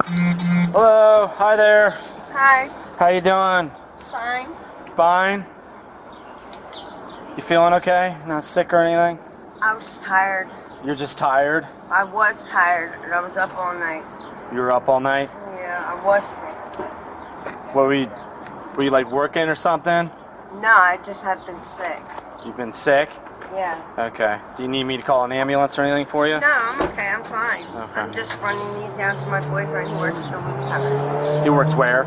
Hello, hi there. Hi. How you doing? Fine. Fine? You feeling okay? Not sick or anything? I was tired. You're just tired? I was tired, and I was up all night. You were up all night? Yeah, I was sick. What were you like working or something? No, I just have been sick. You've been sick? Yeah. Okay. Do you need me to call an ambulance or anything for you? No, I'm okay. I'm fine. Okay. I'm just running these down to my boyfriend who works at the Lube Center. He works where?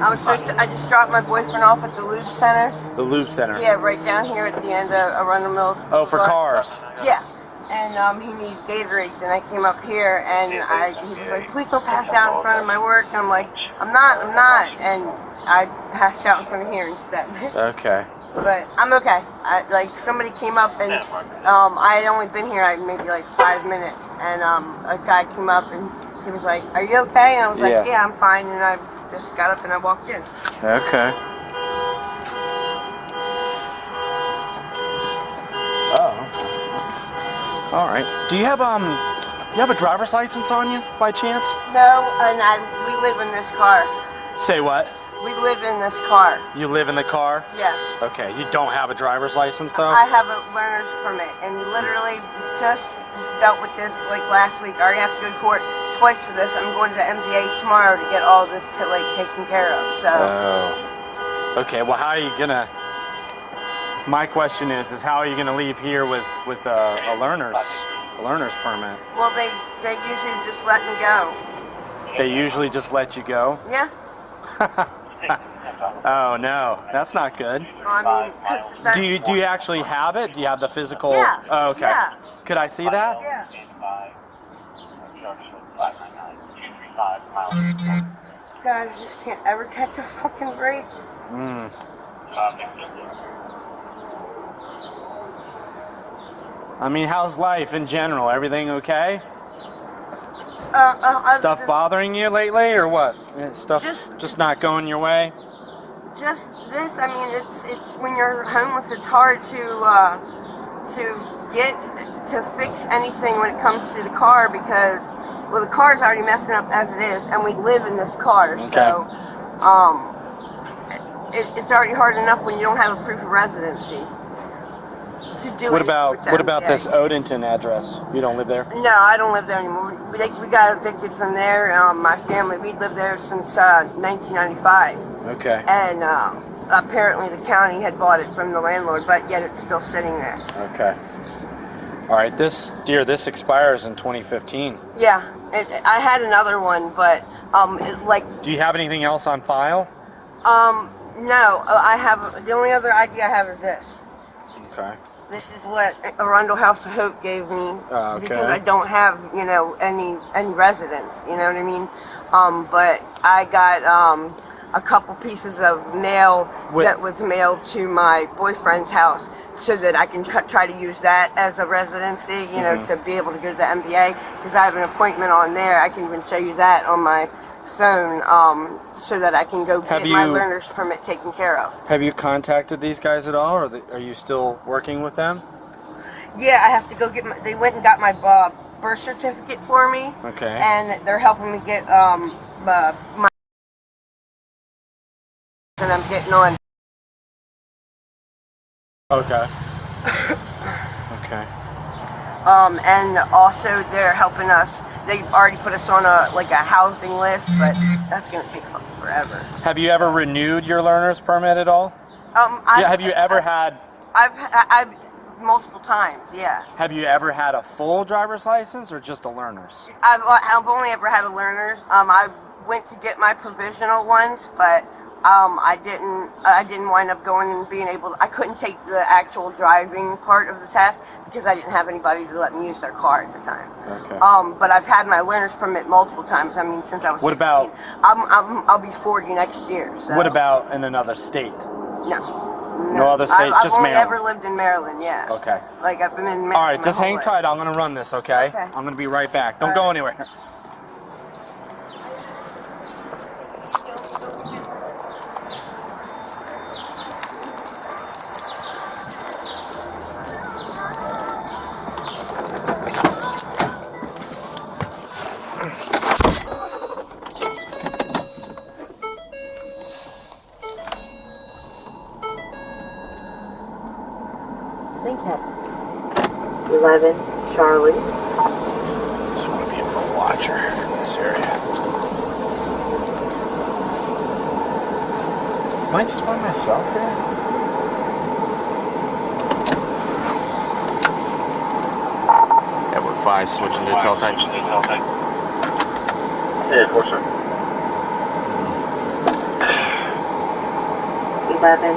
I just dropped my boyfriend off at the Lube Center. The Lube Center? Yeah, right down here at the end of Arundel Mill. Oh, for cars? Yeah. And he needed Gatorades, and I came up here, and he was like, please don't pass out in front of my work. And I'm like, I'm not. And I passed out in front of here instead. Okay. But I'm okay. Somebody came up, and I had only been here maybe like 5 minutes, and a guy came up, and he was like, are you okay? And I was like, yeah, I'm fine. And I just got up and I walked in. Okay. Oh. All right. Do you have a driver's license on you by chance? No, and we live in this car. Say what? We live in this car. You live in the car? Yeah. Okay. You don't have a driver's license though? I have a learner's permit, and literally just dealt with this like last week. I already have to go to court twice for this. I'm going to the MDA tomorrow to get all this taken care of. So. Oh. Okay. Well, how are you gonna? My question is how are you gonna leave here with a learner's permit? Well, they usually just let me go. They usually just let you go? Yeah. Oh no, that's not good. Well, I mean, do you actually have it? Do you have the physical? Yeah. Oh, okay. Yeah. Could I see that? Yeah. God, I just can't ever catch a fucking break. I mean, how's life in general? Everything okay? Stuff bothering you lately, or what? Stuff just not going your way? Just this. I mean, it's when you're homeless, it's hard to fix anything when it comes to the car because, well, the car's already messing up as it is, and we live in this car, okay. So it's already hard enough when you don't have a proof of residency. What about this Odenton address? You don't live there? No, I don't live there anymore. We got evicted from there. My family, we lived there since 1995. Okay. And apparently the county had bought it from the landlord, but yet it's still sitting there. Okay. All right, this expires in 2015. Yeah, I had another one, but Do you have anything else on file? No, I have the only other ID I have is this. Okay. This is what Arundel House of Hope gave me because I don't have, any residence. You know what I mean? But I got a couple pieces of mail that was mailed to my boyfriend's house, so that I can try to use that as a residency. You know, to be able to go to the MBA because I have an appointment on there. I can even show you that on my phone, so that I can go get my learner's permit taken care of. Have you contacted these guys at all, or are you still working with them? Yeah, I have to go get they went and got my birth certificate for me. Okay. And they're helping me get my and I'm getting on. Okay. Okay. And also they're helping us. They've already put us on a housing list, but that's gonna take fucking forever. Have you ever renewed your learner's permit at all? Have you ever had? I've multiple times. Yeah. Have you ever had a full driver's license or just a learner's? I've only ever had a learner's. I went to get my provisional ones, but I didn't wind up going and being able to, I couldn't take the actual driving part of the test because I didn't have anybody to let me use their car at the time. Okay. But I've had my learner's permit multiple times. I mean, since I was 16. I'll be 40 next year. So. What about in another state? No other state, just I've only Maryland? ever lived in Maryland, yeah. Okay. I've been in Maryland. All right, just hang life. tight. I'm going to run this, okay? Okay. I'm going to be right back. Don't go anywhere. 11 Charlie. Just want to be able to watch her in this area. Am I just by myself here? Edward 5 switching to teletype. Yeah, for sure. 11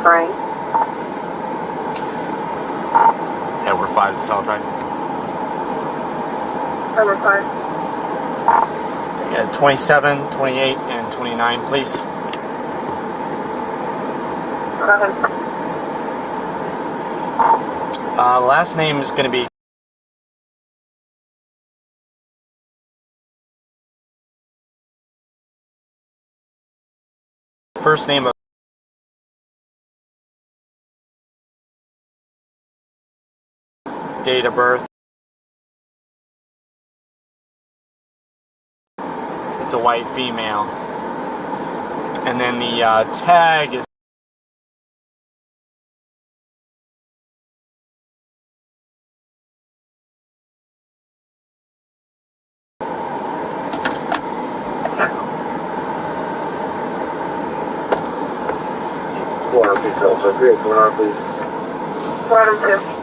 Frank. Edward 5 is teletype. Number 5. Yeah, 27, 28, and 29, please. Last name is going to be first name of date of birth. It's a white female. And then the tag is Please, also. 3 please. Bottom 2.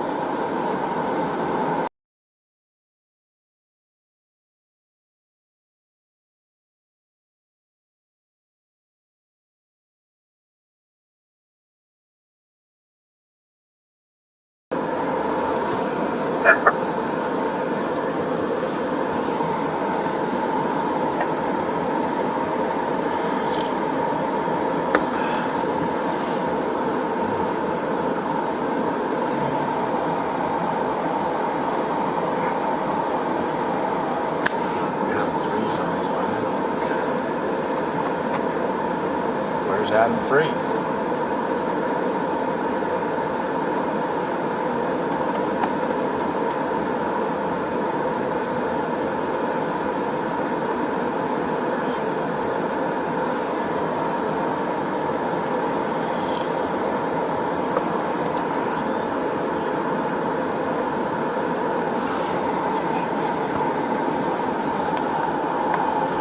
Where's Adam 3?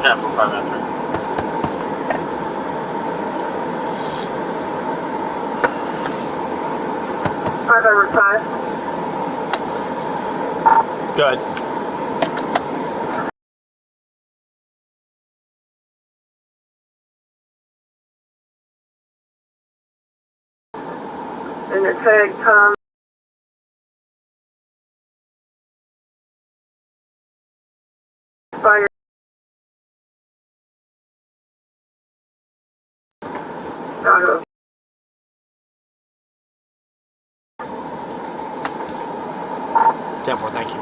Yeah, for 5 and 3. Number 5. Good. And the tag Tom. Fire. Auto. 10-4, thank you.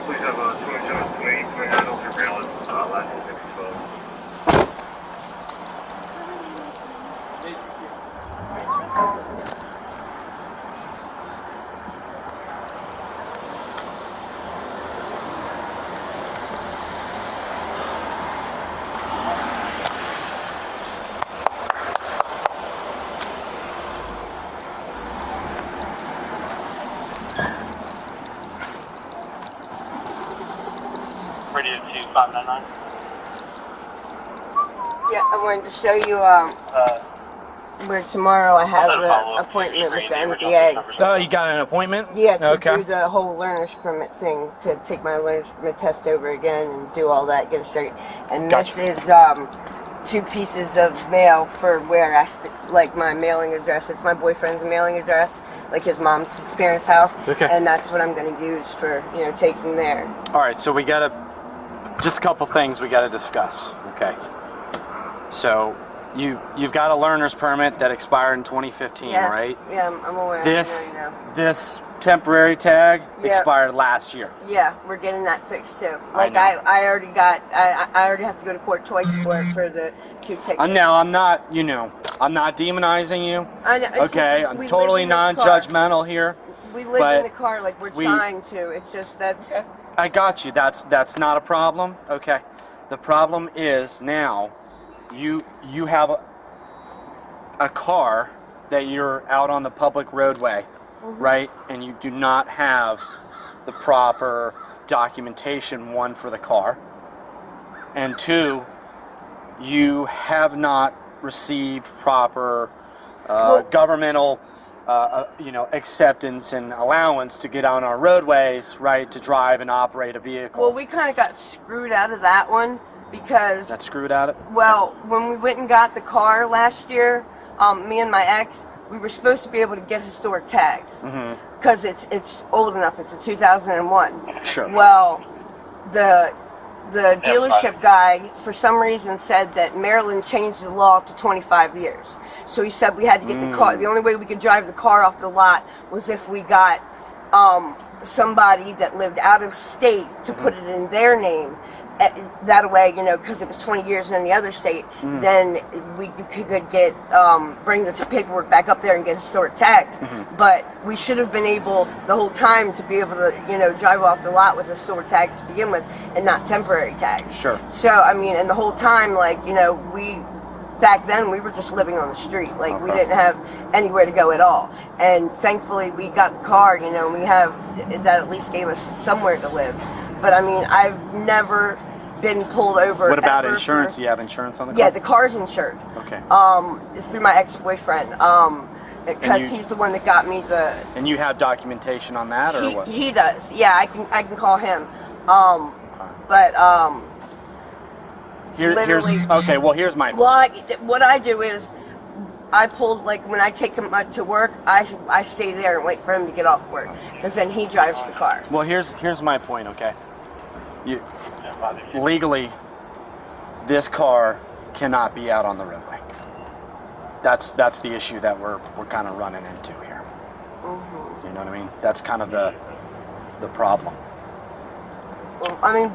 Please have 27 for handle surveillance, last 612. Radio 2599. Yeah, I wanted to show you where tomorrow I have an appointment with the MBA. Oh, you got an appointment? Yeah, to Okay. do the whole learner's permit thing, to take my learner's permit test over again and do all that, get it straight. And Gotcha. this is 2 pieces of mail for where like my mailing address. It's my boyfriend's mailing address, like his mom's parents' house. Okay. And that's what I'm going to use for, taking there. All right, so we got to, just a couple things we got to discuss. Okay. So you've got a learner's permit that expired in 2015, Yes. right? Yeah, I'm aware. This I know. this temporary tag Yep. expired last year. Yeah, we're getting that fixed too. I Like know. I already got, I already have to go to court twice for the 2 tickets. Now I'm not, I'm not demonizing you. I know, Okay, I'm we totally live in this car. non-judgmental here. We live in the car like we're trying to. It's just that's. Okay. I got you. That's not a problem. Okay. The problem is now, you have a car that you're out on the public roadway, right? And you do not have the proper documentation, one, for the car, and two, you have not received proper governmental acceptance and allowance to get on our roadways, right, to drive and operate a vehicle. Well, we kind of got screwed out of that one because... That screwed out it? Well, when we went and got the car last year, me and my ex, we were supposed to be able to get historic tags because it's old enough. It's a 2001. Sure. Well, the dealership guy, for some reason, said that Maryland changed the law to 25 years. So he said we had to get the car. The only way we could drive the car off the lot was if we got somebody that lived out of state to put it in their name. That way, because it was 20 years in the other state, then we could get bring the paperwork back up there and get historic tags. But we should have been able the whole time to be able to, drive off the lot with historic tags to begin with, and not temporary tags. Sure. So I mean, and the whole time, we back then we were just living on the street, we didn't have anywhere to go at all. And thankfully, we got the car. We have that at least gave us somewhere to live. But I mean, I've never been pulled over. What about insurance? Do you have insurance on the car? Yeah, the car's insured. Okay. It's through my ex-boyfriend. Because he's the one that got me the. And you have documentation on that, or what? He does. Yeah, I can call him. Here's my. Well, what I do is, I pulled when I take him to work, I stay there and wait for him to get off work, because then he drives the car. Well, here's my point. Okay. Legally, this car cannot be out on the roadway. That's the issue that we're kind of running into here. You know what I mean? That's kind of the problem. Well, I mean,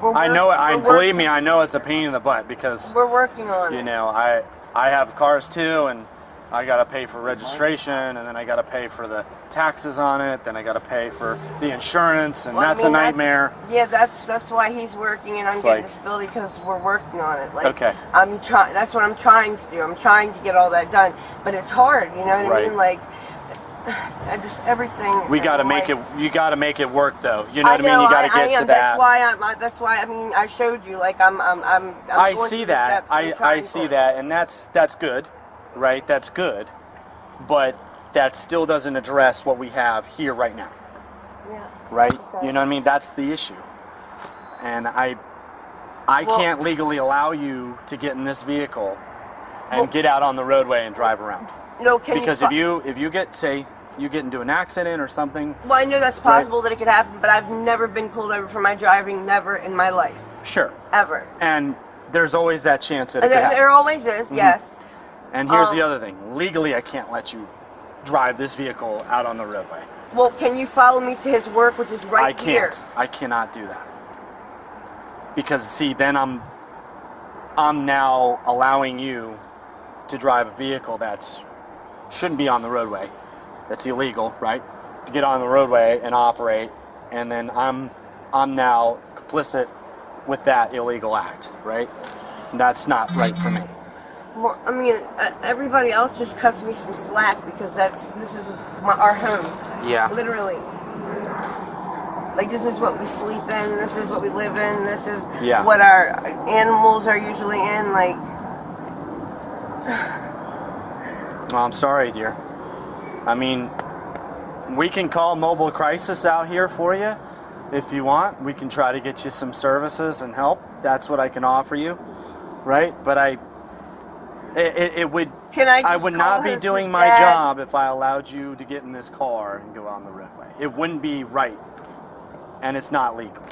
believe me, I know it's a pain in the butt, because we're working on it. I have cars too, and I got to pay for registration, and then I got to pay for the taxes on it, then I got to pay for the insurance, and that's a nightmare. That's why he's working, and I'm getting disability, because we're working on it. Okay. That's what I'm trying to do. I'm trying to get all that done, but it's hard. You know what I mean? Everything. We got to make it. You got to make it work, though. You know what I mean? You got to get to that. That's why. I mean, I showed you. I'm I see that. I see that, and that's good. Right, that's good, but that still doesn't address what we have here right now. Yeah. Right? You know what I mean? That's the issue. And I can't legally allow you to get in this vehicle and get out on the roadway and drive around. No, because if you get, say, you get into an accident or something. Well, I know that's possible, that it could happen, but I've never been pulled over for my driving, never in my life. Sure. Ever. And there's always that chance that it could happen. There always is, yes. And here's the other thing. Legally, I can't let you drive this vehicle out on the roadway. Well, can you follow me to his work, which is right here? I cannot do that. Because, see, then I'm now allowing you to drive a vehicle that's shouldn't be on the roadway. That's illegal, right? To get on the roadway and operate, and then I'm now complicit with that illegal act, right? And that's not right for me. Well, I mean, everybody else just cuts me some slack, because this is our home. Yeah. Literally. This is what we sleep in. This is what we live in. This is what our animals are usually in. Well, I'm sorry, dear. I mean, we can call mobile crisis out here for you if you want. We can try to get you some services and help. That's what I can offer you, right? But I would not be doing my job if I allowed you to get in this car and go on the roadway. It wouldn't be right, and it's not legal.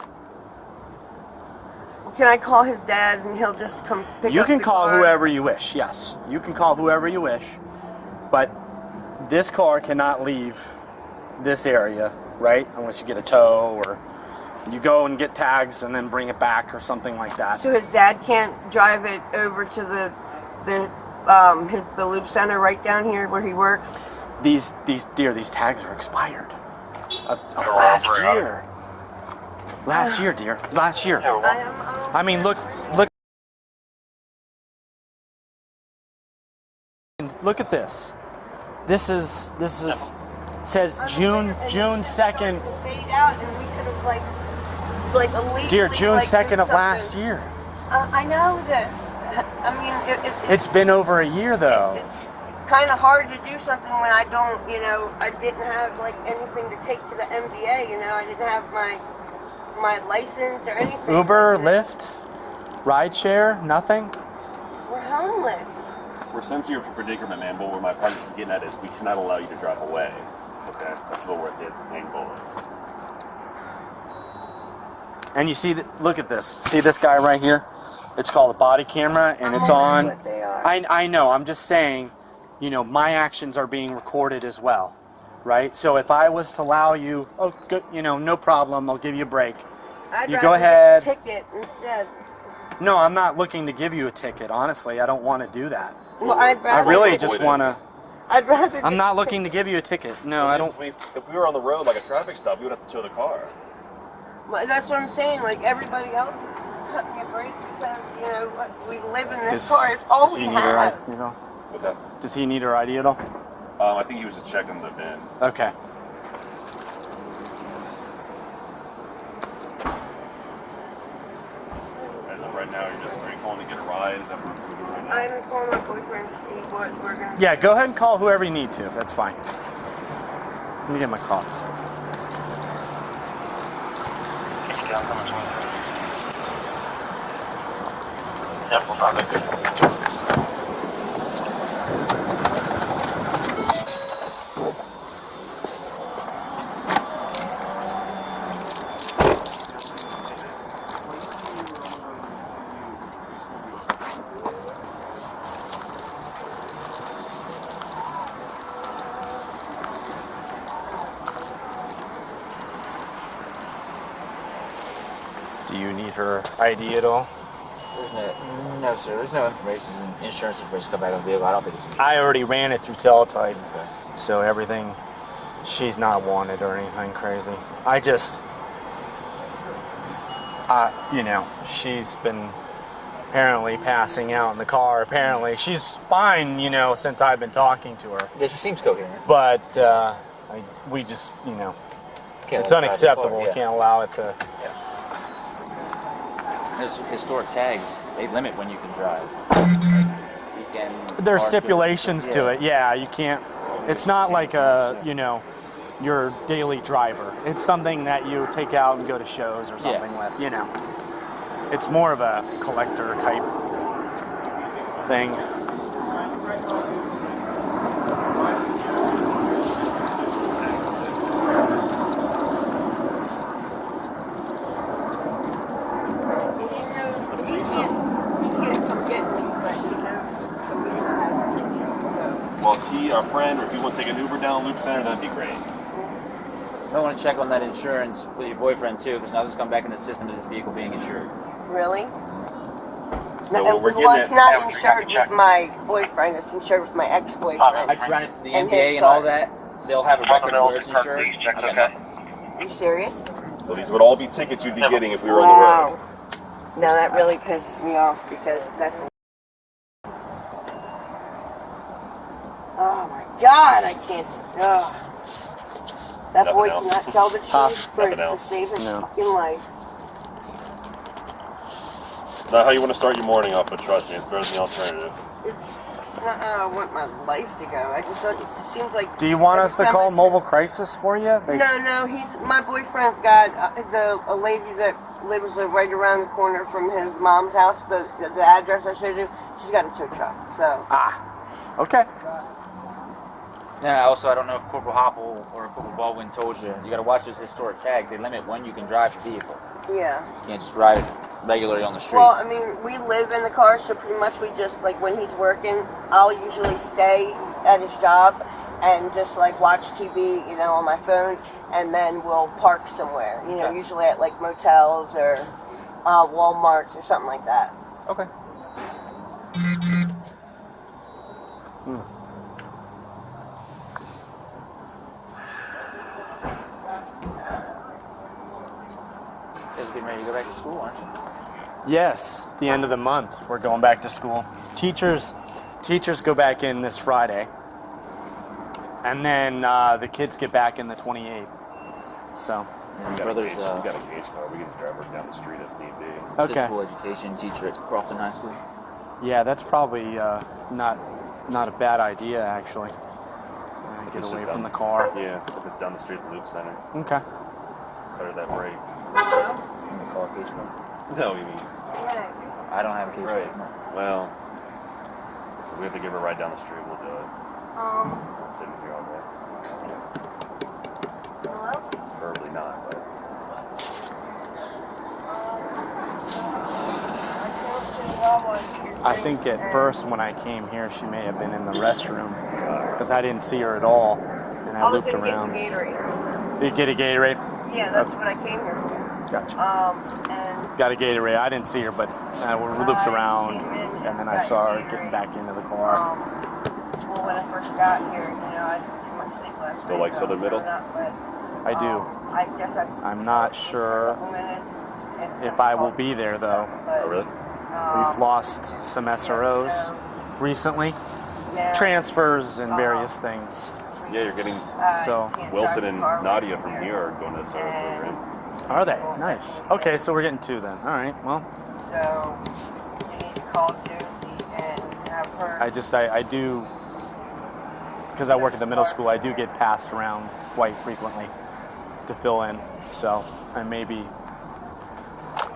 Can I call his dad and he'll just come pick up the car? You can call whoever you wish, yes. You can call whoever you wish, but this car cannot leave this area, right? Unless you get a tow, or you go and get tags and then bring it back or something like that. So his dad can't drive it over to the loop center right down here where he works? These tags are expired. Of last year. Last year, dear. Last year. I mean, look at this. This is says June 2nd. Fade out, and we could have like illegally. Dear, June like, 2nd of something. last year. I know this. I mean, It's been over a year though. It's kind of hard to do something when I don't, I didn't have like anything to take to the MVA. I didn't have my license or anything. Uber, Lyft, rideshare, nothing. We're homeless. We're sensitive to predicament, man, but what my partner's getting at is we cannot allow you to drive away. Okay? That's what the main goal is. And you see, look at this. See this guy right here? It's called a body camera, and it's on. What they are. I know. I'm just saying, my actions are being recorded as well, right? So if I was to allow you, oh, good, no problem. I'll give you a break. I'd You rather go ahead. get the ticket instead. No, I'm not looking to give you a ticket. Honestly, I don't want to do that. Well, I'd I rather. really just want to. I'd rather. I'm not looking to give you a ticket. No, I don't. If we were on the road like a traffic stop, we would have to tow the car. Well, that's what I'm saying. Like everybody else is cutting your brake because we live in this car. It's all Does we he need a have. ride? What's that? Does he need a ID at all? I think he was just checking the bin. Okay. As of right now, are you calling to get a ride? Is that what we're doing right now? I'm calling my boyfriend to see what we're gonna. Yeah, go ahead and call whoever you need to. That's fine. Let me get my call. Yep, we'll talk. Do you need her ID at all? There's no, sir. There's no information, insurance information come back on the vehicle. I don't think it's. I already ran it through Teletype, so everything. She's not wanted or anything crazy. I just, she's been apparently passing out in the car. Apparently, she's fine, since I've been talking to her. Yeah, she seems coherent. But we just, Can't it's let her drive the unacceptable. car, We yeah. can't allow it to. There's historic tags. They limit when you can drive. Weekend. There's hard stipulations to it. Yeah, you can't. It's not like a, your daily driver. It's something that you take out and go to shows or something with. It's more of a collector type thing. Well, if he, our friend, or if you want to take an Uber down Loop Center, that'd be great. You might want to check on that insurance with your boyfriend too, because now this come back in the system as this vehicle being insured. Really? So what we're Well, getting it's at, not insured with my boyfriend. It's insured with my ex-boyfriend. I ran it through the And MBA his and all car. that. They'll have a record of where it's insured. I got Okay. nothing. Are you serious? so these would all be tickets you'd be getting if we were on Wow. No, that really pisses me off because that's. Oh my God! I can't. Oh. That boy Nothing cannot else. tell the truth Nothing to else. save his No. fucking life. the road. Not how you want to start your morning off, but trust me, it's better than the alternative. It's not how I want my life to go. It seems like. Do you want every us to time call I Mobile Crisis for you? No, my boyfriend's got a lady that lives right around the corner from his mom's house. The address I showed you, she's got a tow truck. So Okay. And also, I don't know if Corporal Hopple or Corporal Baldwin told you, you got to watch those historic tags. They limit when you can drive the vehicle. yeah. You can't just ride it regularly on the street. Well, I mean, we live in the car, so pretty much we just like when he's working, I'll usually stay at his job and just like watch TV, on my phone, and then we'll park somewhere. Okay. Usually at like motels or Walmarts or something like that. Okay. you go back to school, aren't you? Yes, the end of the month we're going back to school. Teachers go back in this Friday, and then the kids get back in the 28th. So. And my brother's we got a cage car. We can drive her down the street if need be. Okay. physical education teacher at Crofton High School. Yeah, that's probably not a bad idea actually. Get It's away just from down- the car. Yeah, if it's down the street at the Loop Center. Okay. Cut her that break. You can call a cage car. No, you mean I don't have a cage right. car. No. Well, if we have to give her a ride down the street, we'll do it. Not sitting here all day. Hello? Preferably not, but I think at first when I came here, she may have been in the restroom because I didn't see her at all, and I looped around. Gatorade. Did you get a Gatorade? Yeah, that's what I came here for. Gotcha. And Got a Gatorade. I didn't see her, but we looped around, and then I saw her getting back into the car. well, when I first got here, you know, I didn't do much sleep last Still night, like so Southern Middle? I do. I guess I'm not sure if I will be there though. oh really? We've lost some SROs recently, transfers and various things. Yeah, you're getting So Wilson and Nadia from New York going to the SRO program. are they? Nice. Okay, so we're getting two then. All right. Well, So you need to call Josie and have her. I do, because I work at the middle school, I do get passed around quite frequently to fill in. So I may be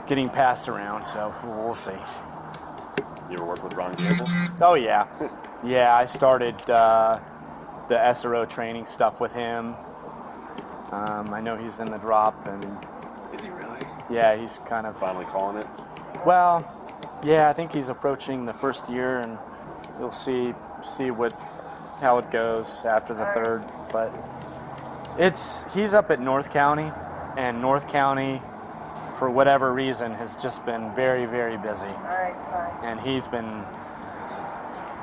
getting passed around, so we'll see. You ever work with Ron Campbell? Oh yeah. Yeah, I started the SRO training stuff with him. I know he's in the drop, and Is he really? yeah, he's kind of, Finally calling it? well, yeah, I think he's approaching the first year, and you'll see how it goes after the third. But he's up at North County, and North County, for whatever reason, has just been very, very busy, Alright, fine. and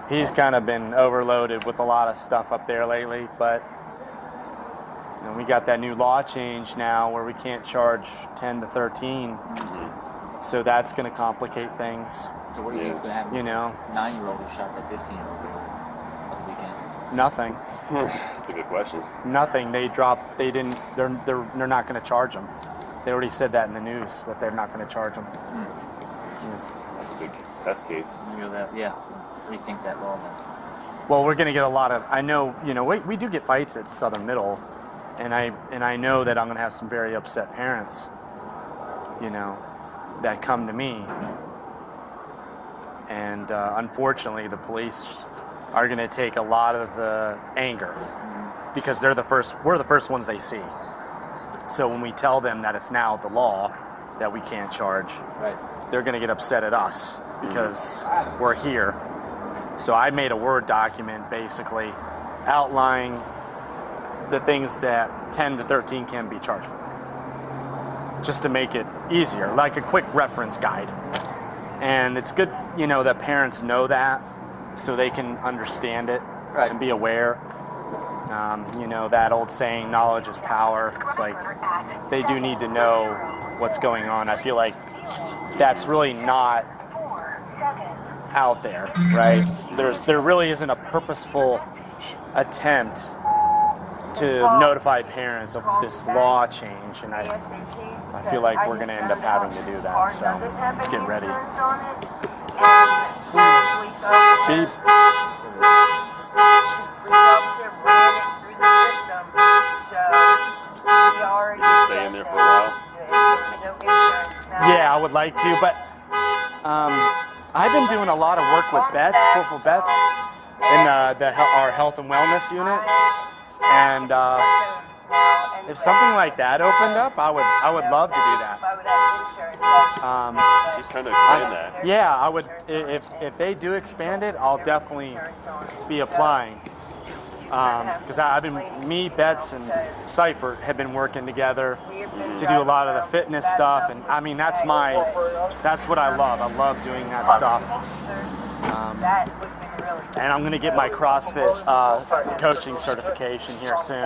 he's kind of been overloaded with a lot of stuff up there lately. But you know, we got that new law change now where we can't charge 10 to 13, so that's going to complicate things. So what do you think is going to happen? You know, 9-year-old who shot that 15-year-old girl on the weekend. nothing. That's a good question. Nothing. They're not going to charge them. They already said that in the news that they're not going to charge them. That's a big test case. You know that, yeah. Rethink that law then. Well, we're going to get a lot of. I know, you know, we do get fights at Southern Middle, and I know that I'm going to have some very upset parents, you know, that come to me, and unfortunately, the police are going to take a lot of the anger because we're the first ones they see. So when we tell them that it's now the law that we can't charge, Right. they're going to get upset at us because we're here. So I made a Word document basically outlining the things that 10 to 13 can be charged for, just to make it easier, like a quick reference guide. And it's good, you know, that parents know that so they can understand it and be aware. You know, that old saying, knowledge is power. It's like they do need to know what's going on. I feel like that's really not out there, right? There really isn't a purposeful attempt to notify parents of this law change, and I feel like we're going to end up having to do that, so get ready. Beep. Stay in there for a while? Yeah, I would like to, but I've been doing a lot of work with Betts, Corporal Betts, in our health and wellness unit, and if something like that opened up, I would love to do that. Just kind of explain that. Yeah, I would. If they do expand it, I'll definitely be applying. Because me, Betts, and Seifert have been working together to do a lot of the fitness stuff, and I mean that's what I love. I love doing that stuff. And I'm gonna get my CrossFit coaching certification here soon.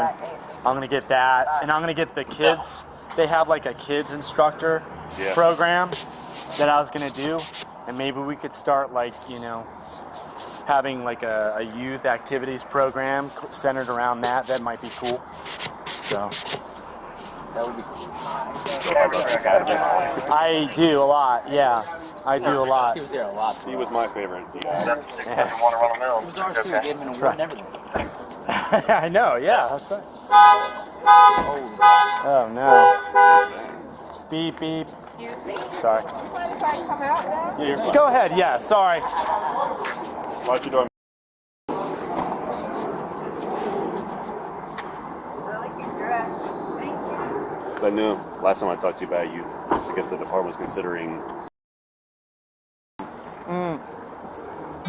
I'm gonna get that, and I'm gonna get the kids they have like a kids instructor Yeah. program that I was gonna do, and maybe we could start like, you know, having like a youth activities program centered around that. That might be cool. So That would be cool. I do a lot. Yeah, I do a lot. He was there a lot. He was my favorite. Yeah. Doesn't want to run a mill. He was ours too. We gave him an award and everything. I know. Yeah, that's right. Oh, Oh no. Beep beep. Sorry. Go ahead. Yeah. Sorry. Watch your door. Because I knew last time I talked to you about it, I guess the department was considering.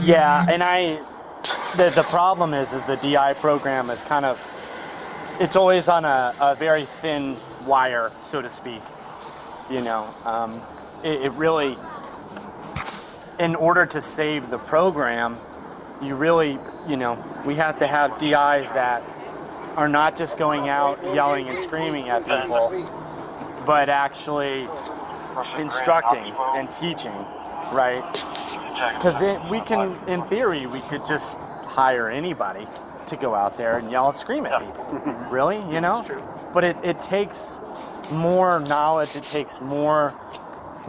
Yeah, and the problem is the DI program is kind of, it's always on a very thin wire, so to speak. You know, it really, in order to save the program, you really, you know, we have to have DIs that are not just going out yelling and screaming at people, but actually instructing and teaching, right? Because we can, in theory, we could just hire anybody to go out there and yell and scream at people. Really, you know? But it takes more knowledge, it takes more,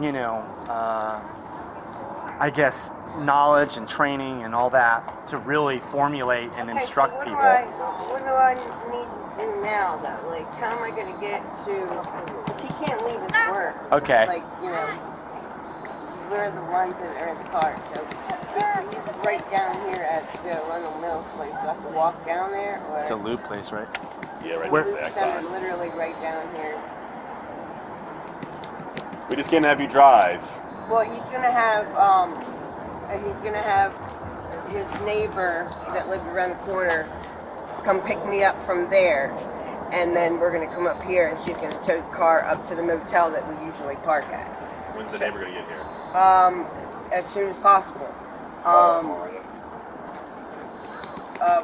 you know, I guess, knowledge and training and all that to really formulate and instruct people. What do I need to do now, though? Like, how am I going to get to... Because he can't leave his work. Okay. Like, you know, we're the ones that are in the car. So he's right down here at the Arundel Mills place. Do I have to walk down there? Or It's a loop place, right? Yeah, right Where- next to the exile. literally right down here. We just can't have you drive. Well, he's gonna have his neighbor that lived around the corner come pick me up from there, and then we're gonna come up here, and she's gonna tow the car up to the motel that we usually park at. When's the neighbor gonna get here? As soon as possible.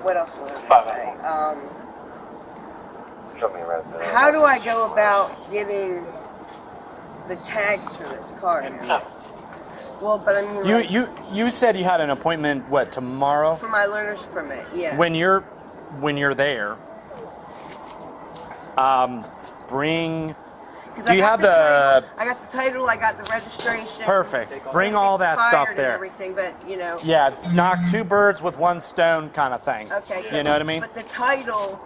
What else was I gonna say? Show me around there. How do I go about getting the tags for this car now? Well, but I mean, like, You said you had an appointment, what, tomorrow? for my learner's permit, yeah. When you're there, bring. 'Cause Do I you got have title, I got the title, I got the registration. Perfect. Bring It's all that expired stuff and there. Everything, but you know. Yeah, knock two birds with one stone kind of thing. Okay. You know what I mean? But the title,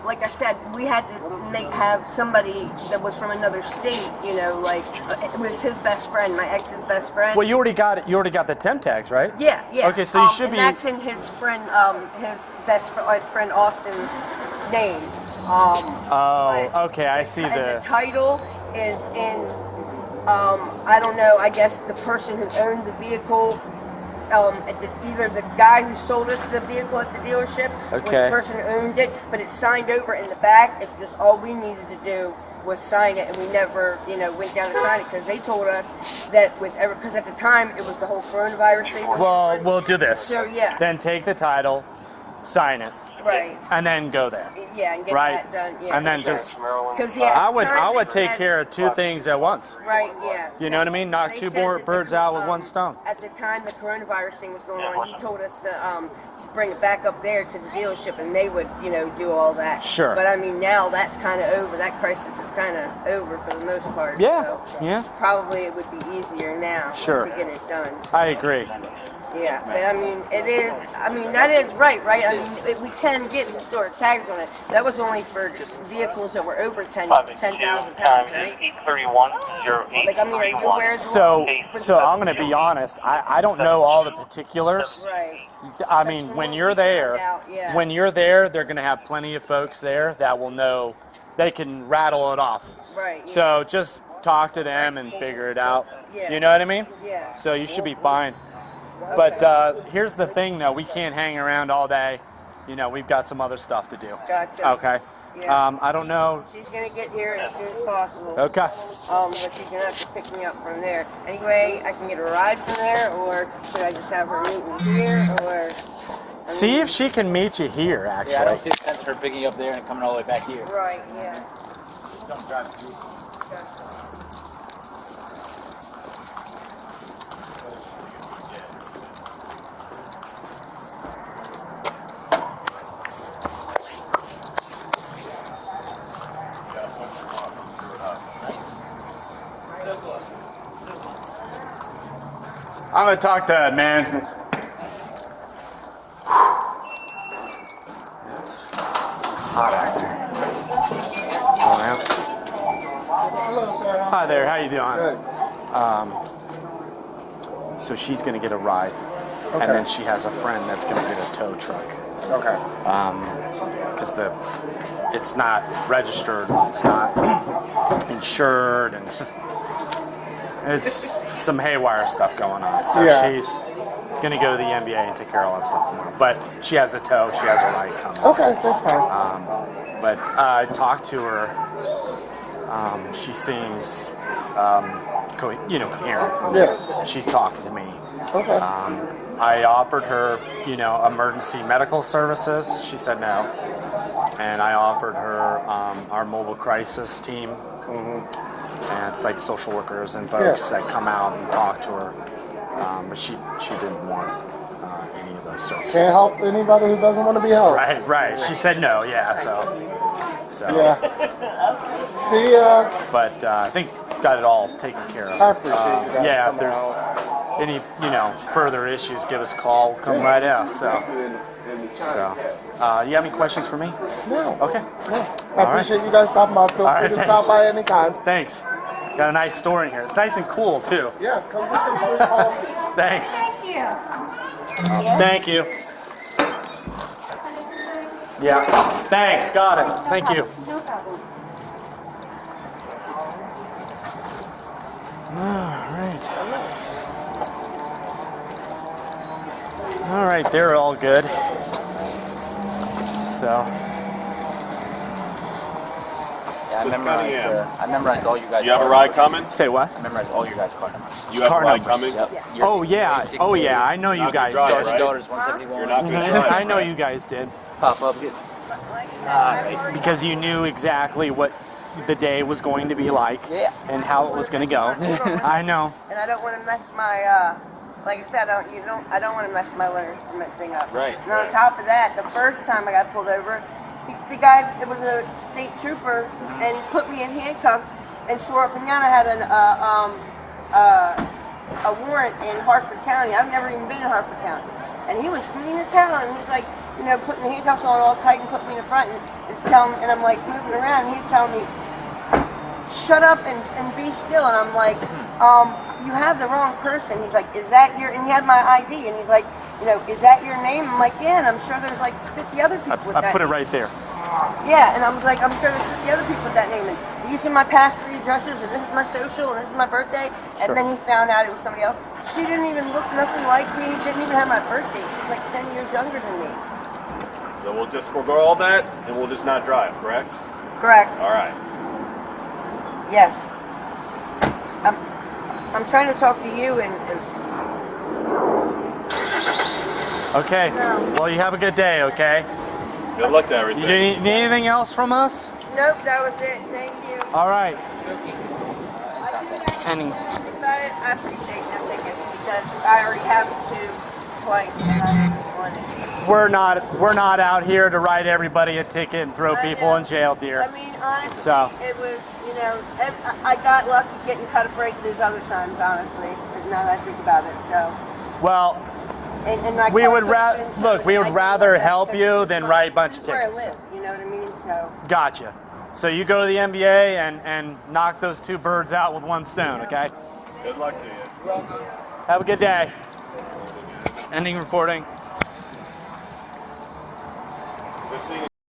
like I said, we had to have somebody that was from another state. You know, like it was his best friend, my ex's best friend. Well, you already got it. You already got the temp tags, right? Yeah, yeah. Okay, so you should and be. that's in his friend, his best friend Austin's name. Oh, but okay. I see and the the. title is in, I don't know, I guess the person who owned the vehicle, either the guy who sold us the vehicle at the dealership or Okay. the person who owned it, but it's signed over in the back. It's just all we needed to do was sign it, and we never, you know, went down to sign it because they told us that because at the time it was the whole coronavirus thing. Well, we'll do this. So, yeah. Then take the title, sign it, Right. and then go there. Yeah, and get Right. that done. Yeah. And then just. Because yeah, I would at the take time care of two things at once. Right, yeah. You know what I mean? Knock They two said that birds out with one stone. At the time the coronavirus thing was going on, he told us to bring it back up there to the dealership, and they would, you know, do all that. Sure. But I mean, now that's kind of over. That crisis is kind of over for the most part. Yeah, So yeah. probably it would be easier now Sure. to get it done. I agree. Yeah, but I mean, it is. I mean, that is right? I mean, we can get historic tags on it. That was only for vehicles that were over 10,000 pounds, right? 831. You're Like, I mean, are you aware of the So I'm going to be honest. I don't know all the particulars. Right. I mean, when you're there, Yeah. when you're there, they're going to have plenty of folks there that will know. They can rattle it off. Right. Yeah. So just talk to them and figure it out. Yeah. You know what I mean? Yeah. So you should be fine. But here's the thing, though. We can't hang around all day. You know, we've got some other stuff to do. Gotcha. Okay. Yeah. I don't know. She's gonna get here as soon as possible. Okay. But she's gonna have to pick me up from there. Anyway, I can get a ride from there, or should I just have her meet me here, or? See if she can meet you here, Yeah, I actually. don't see the sense of her picking you up there and coming all the way back here. Right. Yeah. I'm gonna talk to management. It's hot out there. Oh, yeah. Hello, sir. Hi there. How you doing? Good. So she's gonna get a ride, Okay. and then she has a friend that's gonna get a tow truck. Okay. Because it's not registered, it's not insured, and it's some haywire stuff going on. So Yeah. she's gonna go to the NBA and take care of all that stuff tomorrow. But she has a tow, she has a ride coming. Okay, that's fine. But I talked to her. She seems, coherent. Yeah. She's talking to me. Okay. I offered her, emergency medical services. She said no. And I offered her our mobile crisis team. And it's like social workers and folks that come out and talk to her. But she didn't want any of those services. Can't help anybody who doesn't want to be helped. Right. She said no, yeah, so. Yeah. See, But I think got it all taken care of. I appreciate you guys Yeah, if coming there's out. any, further issues, give us a call. We'll come right out. So, you have any questions for me? No. Okay. No. I appreciate you guys stopping by. Feel All free right, to thanks. stop by anytime. Thanks. Got a nice store in here. It's nice and cool too. Yes, come get some free coffee. Thanks. Thank you. Thank you. Yeah. Thanks. Got it. Thank you. No problem. All right, they're all good. So, Yeah, I memorized all you guys. You have a ride coming? say what? I memorized all your guys' car numbers. You have Car a ride numbers. coming? Yep. Oh yeah. Oh yeah. I know you Not guys. gonna drive, did. Sergeant right? Daughters 171. You're not going to drive. I know right? you guys did Pop up. because you knew exactly what the day was going to be like Yeah. and how it was going to go. I know. And I don't want to mess my, like I said, I don't want to mess my learner's permit thing up. Right. And on top of that, the first time I got pulled over, the guy, it was a state trooper, and he put me in handcuffs and swore up and down I had a warrant in Hartford County. I've never even been in Hartford County. And he was mean as hell, and he's like, putting the handcuffs on all tight and putting me in the front, and I'm like moving around, and he's telling me, shut up and be still. And I'm like, you have the wrong person. He's like, is that your, and he had my ID, and he's like, is that your name? I'm like, yeah, and I'm sure there's like 50 other people with that I put it name. right there. Yeah, and I was like, I'm sure there's 50 other people with that name, and these are my past 3 addresses, and this is my social, and this is my birthday, and Sure. then he found out it was somebody else. She didn't even look nothing like me, didn't even have my birthday. She's like 10 years younger than me. So we'll just forego all that and we'll just not drive, correct? Correct. All right. Yes. I'm trying to talk to you and Okay. No. Well, you have a good day. Okay. Good luck to You everything. need anything else from us? nope, that was it. Thank you. All right. I appreciate that ticket because I already have it twice and I didn't want it. We're not out here to write everybody a ticket and throw I people know. in jail, dear. I mean, honestly, So. it was, I got lucky getting cut a break those other times, honestly, now that I think about it, so. Well, And my we car would could've rather been look. We towed, would and I rather didn't know that help because you this than is write a bunch of this is where I tickets. live, you know what I mean? So. Gotcha. So you go to the NBA and knock those 2 birds out with 1 stone. Okay. Good luck to you. Have a good day. Ending recording. Good seeing you.